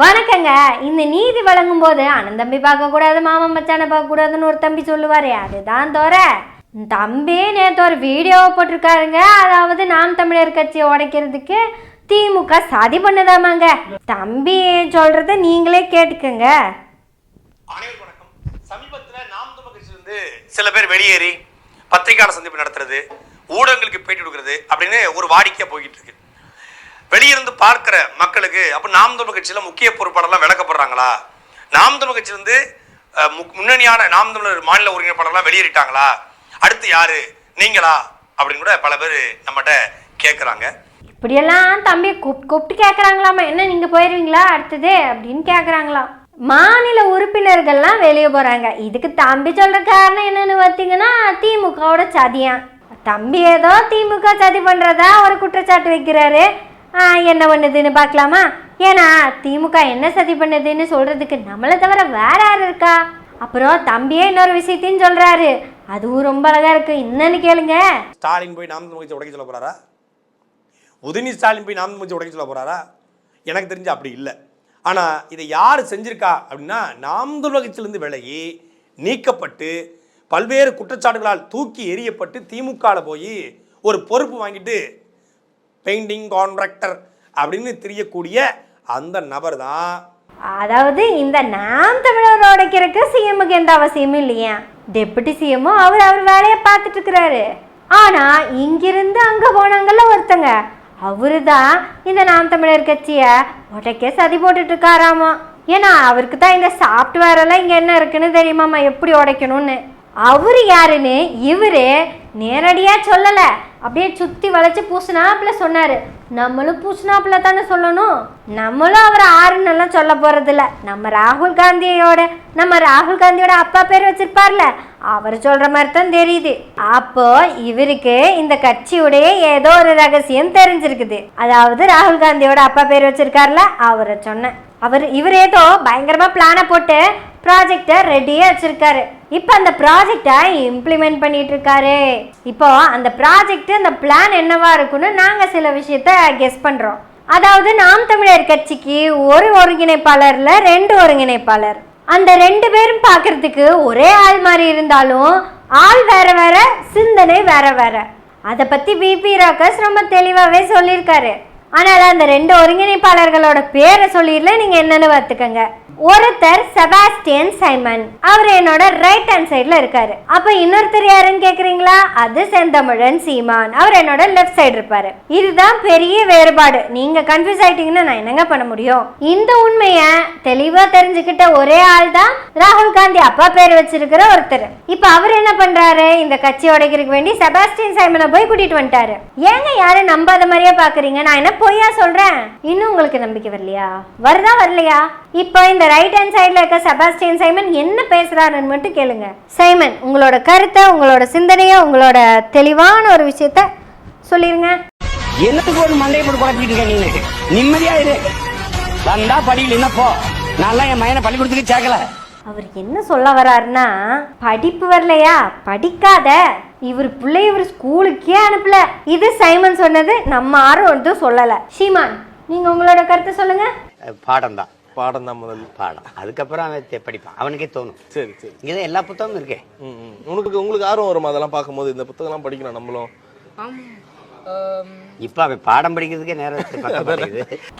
வணக்கங்க. இந்த நீதி வழங்கும் போது அண்ணன் தம்பி பார்க்கக்கூடாது, மாமன் மச்சானை பார்க்கக்கூடாதுன்னு ஒரு தம்பி சொல்லுவாரு. அதுதான் தோற தம்பி நேற்று ஒரு வீடியோ போட்டிருக்காருங்க. அதாவது நாம் தமிழர் கட்சியை உடைக்கிறதுக்கு திமுக சதி பண்ணதாமாங்க. தம்பி சொல்றத நீங்களே கேட்டுக்கங்க. அனைவருக்கும் வணக்கம். சமீபத்தில் நாம் தமிழர் கட்சியிலிருந்து சில பேர் வெளியேறி பத்திரிகையாளர் சந்திப்பு நடத்துறது, ஊடகங்களுக்கு பேட்டி கொடுக்கறது அப்படின்னு ஒரு வாடிக்கையா போய்கிட்டு இருக்கு. வெளியிருந்து பார்க்கிற மக்களுக்கு அப்போ நாம் தமிழர் கட்சியில் முக்கிய பொறுப்பாளர்லாம் விளக்கப்படுறாங்களா, நாம் தமிழர் கட்சியிலிருந்து முன்னணியான நாம் தமிழர் மாநில ஒருங்கிணைப்பாளர்லாம் வெளியேறிட்டாங்களா, அடுத்து யாரு நீங்களா அப்படின்னு கூட பல பேர் நம்மகிட்ட கேட்குறாங்க. இப்படியெல்லாம் தம்பி கூப்பிட்டு கேட்குறாங்களாமா. என்ன நீங்கள் போயிடுவீங்களா அடுத்தது அப்படின்னு கேட்குறாங்களாம். மாநில உறுப்பினர்கள்லாம் வெளியே போகிறாங்க. இதுக்கு தம்பி சொல்கிற காரணம் என்னன்னு பார்த்தீங்கன்னா திமுகவோட சதியான். தம்பி ஏதோ திமுக சதி பண்ணுறதா ஒரு குற்றச்சாட்டு வைக்கிறாரு. என்ன பண்ணுதுன்னு பார்க்கலாமா? ஏன்னா திமுக என்ன சதி பண்ணுதுன்னு சொல்கிறதுக்கு நம்மளை தவிர வேற யார் இருக்கா? அப்புறம் தம்பியே இன்னொரு விஷயத்தையும் சொல்கிறாரு. அதுவும் ரொம்ப அழகாக இருக்குது. என்னன்னு கேளுங்க. ஸ்டாலின் போய் நாம் தமிழர் கட்சி உடைக்க சொல்ல போகிறாரா? உதயநிதி ஸ்டாலின் போய் நாம் தமிழர் கட்சி உடைக்க சொல்ல போகிறாரா? எனக்கு தெரிஞ்சு அப்படி இல்லை. ஆனால் இதை யார் செஞ்சிருக்கா அப்படின்னா நாம் தமிழர் கட்சியிலிருந்து விலகி நீக்கப்பட்டு பல்வேறு குற்றச்சாட்டுகளால் தூக்கி எறியப்பட்டு திமுகவில் போய் ஒரு பொறுப்பு வாங்கிட்டு பெயிண்டிங் கான்ட்ராக்டர் அப்படின்னு தெரியக்கூடிய அந்த நபர் தான். அதாவது இந்த நாம் தமிழர் உடைக்கிறதுக்கு சிஎம்முக்கு எந்த அவசியமும் இல்லையா? டெபுட்டி சிஎம்மும் அவர் வேலையை பார்த்துட்டு இருக்கிறாரு. ஆனால் இங்கிருந்து அங்கே போனாங்கல்ல ஒருத்தங்க, அவரு தான் இந்த நாம் தமிழர் கட்சியை உடைக்க சதி போட்டுட்டு இருக்காராமா. ஏன்னா அவருக்கு தான் இந்த சாஃப்ட்வேர் எல்லாம் இங்கே என்ன இருக்குன்னு தெரியுமாம்மா, எப்படி உடைக்கணும்னு. அவரு யாருன்னு இவரு நேரடியாக சொல்லலை, அப்படியே சுற்றி வளைச்சு பூசினாப்புல சொன்னார். நம்மளும் பூசினாப்புல தானே சொல்லணும். நம்மளும் அவர் ஆறுன்னெல்லாம் சொல்ல போகிறதில்ல. நம்ம ராகுல் காந்தியோட அப்பா பேர் வச்சிருப்பார்ல, அவர் சொல்கிற மாதிரி தான் தெரியுது. அப்போ இவருக்கு இந்த கட்சியுடைய ஏதோ ஒரு ரகசியம் தெரிஞ்சிருக்குது. அதாவது ராகுல் காந்தியோட அப்பா பேர் வச்சிருக்கார்ல, அவரை சொன்னேன். இவர் ஏதோ பயங்கரமாக பிளானை போட்டு ப்ராஜெக்டை ரெடியாக வச்சுருக்காரு. இப்போ அந்த ப்ராஜெக்டை இம்ப்ளிமெண்ட் பண்ணிட்டு இருக்காரு. இப்போ அந்த ப்ராஜெக்ட், அந்த பிளான் என்னவா இருக்குன்னு நாங்கள் சில விஷயத்த கெஸ் பண்ணுறோம். அதாவது நாம் தமிழர் கட்சிக்கு ஒரு ஒருங்கிணைப்பாளர்ல 2 ஒருங்கிணைப்பாளர். அந்த 2 பேரும் பார்க்கறதுக்கு ஒரே ஆள் மாதிரி இருந்தாலும் ஆள் வேற வேற, சிந்தனை வேற வேற. அதை பற்றி பிபி ராக்கர்ஸ் ரொம்ப தெளிவாகவே சொல்லியிருக்காரு. ஆனால் அந்த 2 ஒருங்கிணைப்பாளர்களோட பேரை சொல்லிடல, நீங்கள் என்னன்னு பார்த்துக்கங்க. ஒருத்தர் செபாஸ்டியன் சைமன், அவர் என்னோட ரைட் ஹேண்ட் சைடில் இருக்காரு. அப்போ இன்னொருத்தர் யாருன்னு கேட்குறீங்களா? அது செந்தமிழன் சீமான், அவர் என்னோட லெஃப்ட் சைடு இருப்பாரு. இதுதான் பெரிய வேறுபாடு. நீங்கள் கன்ஃபியூஸ் ஆயிட்டீங்கன்னா நான் என்னங்க பண்ண முடியும்? இந்த உண்மையை தெளிவாக தெரிஞ்சுக்கிட்ட ஒரே ஆள் தான் ராகுல் காந்தி அப்பா பேர் வச்சிருக்கிற ஒருத்தர். இப்போ அவர் என்ன பண்றாரு? இந்த கட்சி உடைக்கிறதுக்கு வேண்டி செபாஸ்டியன் சைமனை போய் கூட்டிட்டு வந்துட்டாரு. ஏங்க யாரும் நம்பாத மாதிரியே பாக்குறீங்க? நான் என்ன பொய்யா சொல்றேன்? இன்னும் உங்களுக்கு நம்பிக்கை வரலையா? வருதா வரலையா? இப்போ இந்த ரைட் ஹேண்ட் சைடுல இருக்க செபாஸ்டியன் சைமன் என்ன பேசுறாருன்னு மட்டும் கேளுங்க. சைமன், உங்களோட கருத்தை, உங்களோட சிந்தனையை, உங்களோட தெளிவான ஒரு விஷயத்த சொல்லிருங்க. என்னத்துக்கு ஒரு மண்டையை போட்டு குழப்பிட்டு இருக்க? நீங்க நிம்மதியா இரு. வந்தா படியில் என்ன போ. நான் என் மயனை பள்ளிக்கூடத்துக்கு சேர்க்கல. அவர் என்ன சொல்ல வர்றாருன்னா, படிப்பு வரலையா, படிக்காத. இவர் ஸ்கூலுக்கே அனுப்பல. இது சைமன் சொன்னது, நம்ம யாரும் வந்து சொல்லல. சீமான், நீங்க உங்களோட கருத்தை சொல்லுங்க. பாடம் தான் முதல் பாடம். அதுக்கப்புறம் அவன் படிப்பான், அவனுக்கே தோணும். சரி சரி, இங்கே எல்லா புத்தகமும் இருக்கே. உங்களுக்கு ஆர்வம் வரும் அதெல்லாம் பார்க்கும்போது? இந்த புத்தகம்லாம் படிக்கணும் நம்மளும். இப்ப அவன் பாடம் படிக்கிறதுக்கே நேரம்.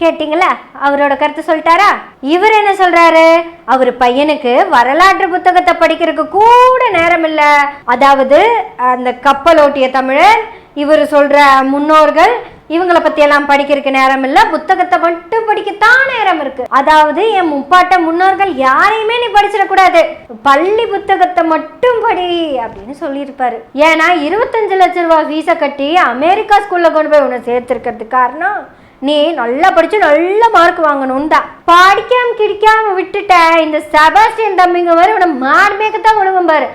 கேட்டீங்களா? அவரோட கருத்து சொல்லிட்டாரா? இவர் என்ன சொல்றாரு? அவர் பையனுக்கு வரலாற்று புத்தகத்தை படிக்கிறதுக்கு கூட நேரம் இல்ல. அதாவது அந்த கப்பல் ஓட்டிய தமிழர், இவர் சொல்ற முன்னோர்கள், இவங்களை பத்தி எல்லாம் படிக்கிறதுக்கு நேரம் இல்ல, புத்தகத்தை மட்டும் படிக்கத்தான் நேரம் இருக்கு. அதாவது என் முப்பாட்ட முன்னோர்கள் யாரையுமே நீ படிச்சிடக்கூடாது, பள்ளி புத்தகத்தை மட்டும் படி அப்படின்னு சொல்லியிருப்பாரு. ஏன்னா 25 லட்சம் ரூபாய் ஃபீஸை கட்டி அமெரிக்கா ஸ்கூல்ல கொண்டு போய் உன்னை சேர்த்திருக்கிறதுக்கு காரணம் நீ நல்லா படிச்சு நல்ல மார்க் வாங்கணும் தான். படிக்காம கிடிக்காம விட்டுட்ட இந்த செபாஸ்டியன் தம்பிங்க மாதிரி உன மார்மேக்கத்தான் விடுவோம் பாரு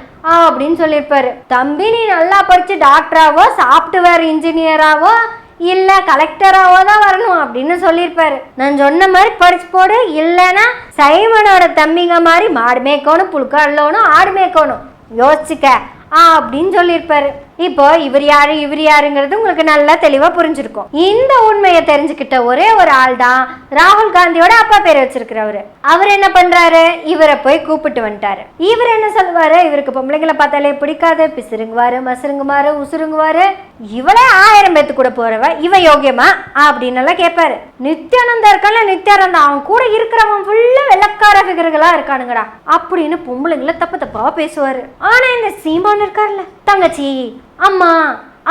அப்படின்னு சொல்லியிருப்பாரு. தம்பி, நீ நல்லா படிச்சு டாக்டராவோ, சாஃப்ட்வேர் இன்ஜினியராவோ, இல்ல கலெக்டராவோ தான் வரணும் அப்படின்னு சொல்லியிருப்பாரு. நான் சொன்ன மாதிரி படிச்சு போடு, இல்லைன்னா சைமனோட தம்பிங்க மாதிரி மாடு மேய்க்கணும், புல்காடலோனும், ஆடு மேய்க்கணும், யோசிச்சுக்க அப்படின்னு சொல்லியிருப்பாரு. இப்போ இவர் யாருங்கிறது உங்களுக்கு நல்லா தெளிவா புரிஞ்சிருக்கும். இந்த உண்மையை தெரிஞ்சுக்கிட்ட ஒரே ஒரு ஆள் தான் ராகுல் காந்தியோட அப்பா பேர் வச்சிருக்கிறவரு. அவர் என்ன பண்றாரு, இவரை போய் கூப்பிட்டு வந்துட்டாரு. இவர் என்ன சொல்லுவாரு, இவருக்கு பொம்பளைங்களை பார்த்தாலே பிடிக்காது, பிசுருங்குவாரு, மசுருங்குவாரு, உசுருங்குவாரு, இவளே 1000 பேத்து கூட போறவ, இவ யோகியமா அப்படின்னு எல்லாம் கேட்பாரு. நித்யானந்தா இருக்கான்ல, நித்யானந்தா அவன் கூட இருக்கிறவன் ஃபுல்லா வெள்ளக்கார ஃபிகர்களா இருக்கானுங்கடா அப்படின்னு பொம்பளைங்களை தப்பு தப்பா பேசுவாரு. ஆனா இந்த சீமான் இருக்கார்ல, தங்கச்சி, அம்மா,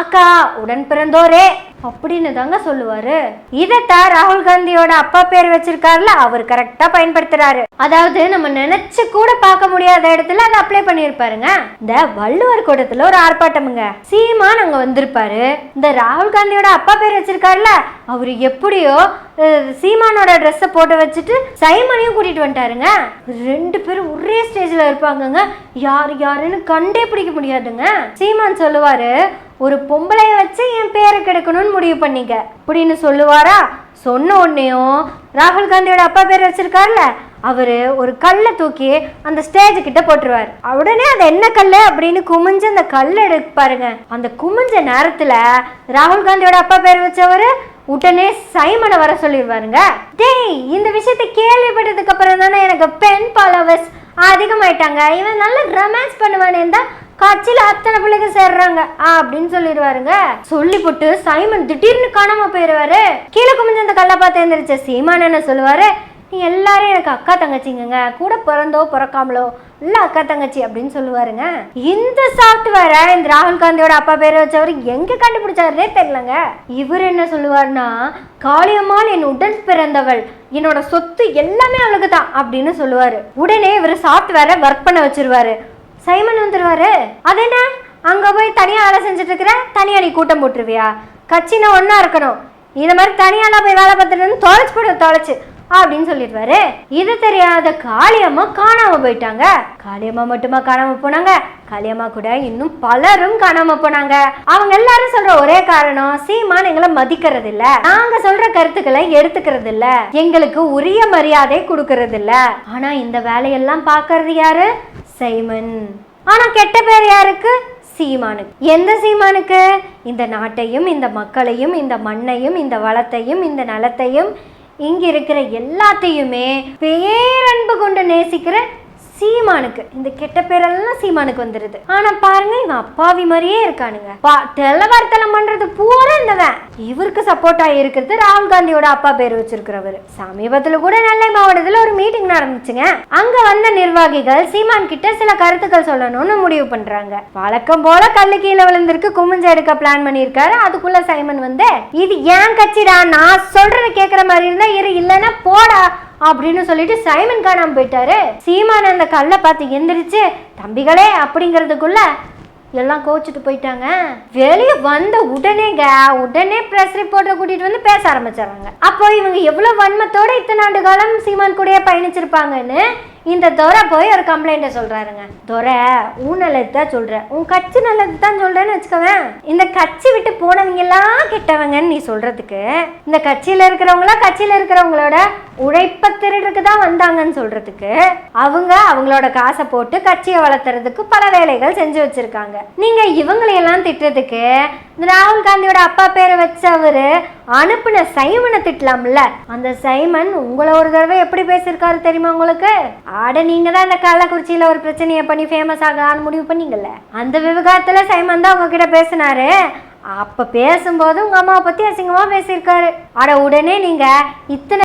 அக்கா, உடன் பிறந்தோரே அப்படின்னு தாங்க சொல்லுவாரு. இதத்தான் ராகுல் காந்தியோட அப்பா பேர் வச்சிருக்காருல, அவர் கரெக்டா பயன்படுத்துறாரு. அதாவது நம்ம நினைச்சு கூட பார்க்க முடியாத இடத்துல அதை அப்ளை பண்ணிருப்பாருங்க. இந்த வள்ளுவர் கூடத்துல ஒரு ஆர்ப்பாட்டமுங்க, சீமான் அங்க வந்திருப்பாரு. இந்த ராகுல் காந்தியோட அப்பா பேர் வச்சிருக்காருல, அவரு எப்படியோ சீமானோட ட்ரெஸ்ஸை போட்டு வச்சுட்டு சைமனையும் கூட்டிட்டு வந்துட்டாருங்க. 2 பேரும் ஒரே ஸ்டேஜ்ல இருப்பாங்கங்க, யாருன்னு கண்டே பிடிக்க முடியாதுங்க. சீமான் சொல்லுவாரு, ஒரு பொம்பளைய வச்சு என் பேரை கெடுக்கணும்னு முடிவு பண்ணிக்க அப்படின்னு சொல்லுவாரா. சொன்ன உடனேயும் ராகுல் காந்தியோட அப்பா பேர் வச்சிருக்காருல, அவரு ஒரு கல்லை தூக்கி அந்த ஸ்டேஜ் கிட்ட போட்டுருவாரு. உடனே அது என்ன கல்லு அப்படின்னு குமிஞ்சு அந்த கல்லை எடுப்பாருங்க. அந்த குமிஞ்ச நேரத்துல ராகுல் காந்தியோட அப்பா பேர் வச்சவரு உடனே சைமனை வர சொல்லிடுவாருங்க. டேய், இந்த விஷயத்தை கேள்விப்பட்டதுக்கு அப்புறம் தானே எனக்கு பெண் ஃபாலோவர்ஸ் அதிகமாயிட்டாங்க, இவன் நல்லா ரொமான்ஸ் பண்ணுவானே தான் கட்சியில அத்தனை பிள்ளைங்க சேர்றாங்க அப்படின்னு சொல்லிடுவாருங்க. சொல்லி போட்டு சைமன் திடீர்னு காணாம போயிடுவாரு. கீழே குமிஞ்சு அந்த கல்லை பார்த்து எழுந்திரிச்ச சீமான் என்ன சொல்லுவாரு, நீ எல்லாரும் எனக்கு அக்கா தங்கச்சிங்க, கூட பிறந்தோ பிறக்காமலோ இல்ல அக்கா தங்கச்சி அப்படின்னு சொல்லுவாருங்க. இந்த சாஃப்ட்வேரை இந்த ராகுல் காந்தியோட அப்பா பேரை வச்சவரு எங்க கண்டுபிடிச்சாருன்னே தெரியலங்க. இவர் என்ன சொல்லுவாருன்னா, காளியம்மாள் என் உடன் பிறந்தவள், என்னோட சொத்து எல்லாமே அவளுக்கு தான் அப்படின்னு சொல்லுவாரு. உடனே இவர் சாஃப்ட்வேரை ஒர்க் பண்ண வச்சிருவாரு. சைமன் வந்துருவாரு, அது என்ன அங்க போய் தனியா வேலை செஞ்சுட்டு இருக்கிற, தனியா நீ கூட்டம் போட்டுருவியா, கட்சினா ஒன்னா இருக்கணும், இந்த மாதிரி தனியாலாம் போய் வேலை பார்த்துட்டு தொலைச்சு அப்படின்னு சொல்லிடுவாரு. இது தெரியாத காளியம்மா காணாம போயிட்டாங்க. காளியம்மா மட்டுமா காணாம போனாங்க, காளியம்மா கூட இன்னும் பலரும் காணாம போனாங்க. அவங்க எல்லாரும் சொல்ற ஒரே காரணம், சீமான் எங்களை மதிக்கிறது இல்ல, நாங்க சொல்ற கருத்துக்களை எடுத்துக்கிறது இல்ல, எங்களுக்கு உரிய மரியாதை கொடுக்கறது இல்ல. ஆனா இந்த வேலையெல்லாம் பாக்குறது யாரு, சைமன். ஆனா கெட்ட பேர் யாருக்கு, சீமானுக்கு. எந்த சீமானுக்கு, இந்த நாட்டையும் இந்த மக்களையும் இந்த மண்ணையும் இந்த வளத்தையும் இந்த நலத்தையும் இங்க இருக்கிற எல்லாத்தையுமே பேரன்பு கொண்டு நேசிக்கிற சீமானுக்கு. இந்த கெட்ட பேரெல்லாம் சீமானுக்கு வந்துருது. ஆனா பாருங்க, இவன் அப்பாவி மாதிரியே இருக்கானுங்க. தெல்லவார்த்தலம் பண்றது பூரா இந்தவன். இவருக்கு சப்போர்ட் ஆகிருக்கிறது ராகுல் காந்தியோட அப்பா பேர் வச்சிருக்கிறவரு. சமீபத்துல கூட நெல்லை மாவட்டத்துல ஒரு மீட்டிங் நடந்துச்சுங்க. அங்க வந்த நிர்வாகிகள் சீமான் கிட்ட சில கருத்துக்கள் சொல்லணும்னு முடிவு பண்றாங்க. வழக்கம் போல கல்லு கீழே விழுந்திருக்கு, குமிஞ்ச எடுக்க பிளான் பண்ணிருக்காரு. அதுக்குள்ள சைமன் வந்து, இது ஏன் கட்சிடா, நான் சொல்றத கேக்குற மாதிரி இருந்தா இரு, இல்லன்னா போடா அப்படின்னு சொல்லிட்டு சைமன் காணாம போயிட்டாரு. சீமான் அந்த கல்லை பார்த்து எந்திரிச்சு தம்பிகளே அப்படிங்கிறதுக்குள்ள எல்லாம் கோச்சிட்டு போயிட்டாங்க. வெளியே வந்த உடனே பிரஸ் ரிப்போர்ட்டை கூட்டிட்டு வந்து பேச ஆரம்பிச்சாங்க. அப்போ இவங்க எவ்வளவு வன்மத்தோட இத்தனை ஆண்டு காலம் சீமான் கூடயே பயணிச்சிருப்பாங்கன்னு இந்த துரை போய் ஒரு கம்ப்ளைண்ட்டை சொல்றாருங்க. துரை, உன் நல்லது தான் சொல்றேன், உன் கட்சி நல்லது தான் சொல்றேன்னு வச்சுக்கவேன். இந்த கட்சி விட்டு போனவங்க எல்லாம் கெட்டவங்கன்னு நீ சொல்றதுக்கு, இந்த கட்சியில இருக்கிறவங்களோட உழைப்ப திருடுக்கு தான் வந்தாங்கன்னு சொல்றதுக்கு, அவங்களோட காசை போட்டு கட்சியை வளர்த்துறதுக்கு பல வேலைகள் செஞ்சு வச்சிருக்காங்க. நீங்க இவங்களையெல்லாம் திட்டுறதுக்கு இந்த ராகுல் காந்தியோட அப்பா பேரை வச்சவரு அனுப்புன சைமனை திட்டலாம்ல. அந்த சைமன் உங்களை ஒரு தடவை எப்படி பேசியிருக்காரு தெரியுமா உங்களுக்கு? ஆட நீங்க தான் இந்த கள்ளக்குறிச்சியில ஒரு பிரச்சனையை பண்ணி ஃபேமஸ் ஆகலான்னு முடிவு பண்ணீங்கல்ல, அந்த விவகாரத்துல சைமன் தான் உங்ககிட்ட பேசினாரு. அப்ப பேசும்போது உங்க அம்மாவை பத்தி அசிங்கமா பேசியிருக்காரு. ஆட உடனே நீங்க இத்தனை